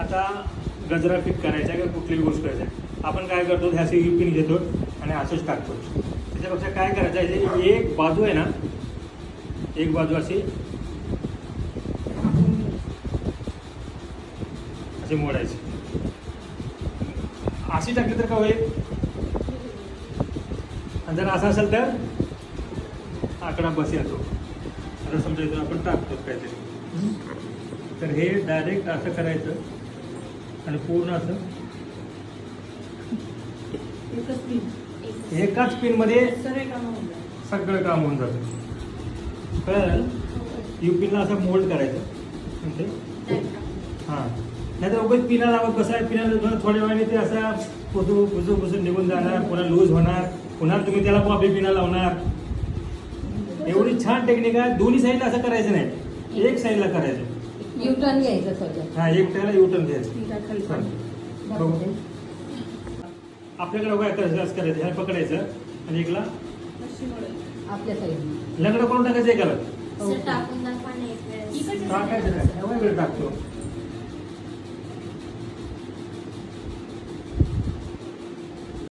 आता गजरा फिट करायचा किंवा कुठलीही गोष्ट करायची आपण काय करतो ह्या अशी पिन घेतो आणि असंच टाकतो. त्याच्यापेक्षा काय करायचं आहे एक बाजू आहे ना एक बाजू अशी अशी मोडायची. अशी टाकली तर का होईल आणि जर असं असेल तर आकडा बस येतो. आता समजायचं आपण टाकतो काहीतरी तर हे डायरेक्ट असं करायचं आणि पूर्ण असं एकाच पिनमध्ये सगळं काम होऊन जातं. कळलं? पिनला असं मोल्ड करायचं म्हणजे हां नाही तर उगाच पिना लावत बसाय पिना थोड्या वेळाने ते असा पुसून निघून जाणार पुन्हा लूज होणार पुन्हा तुम्ही त्याला आपली पिना लावणार. एवढी छान टेक्निक आहे. दोन्ही साईडला असं करायचं नाही एक साईडला करायचं. युटर्न घ्यायचं सगळं. हा एक त्याला युटर्न घ्यायचं. आपल्याकडे काय करायचं ह्याला पकडायचं आणि एकला आपल्या साईडला लंगडं करून टाकायचं एकाला टाकून दाखवा ना एक वेळेस. टाकायचं काय टाकतो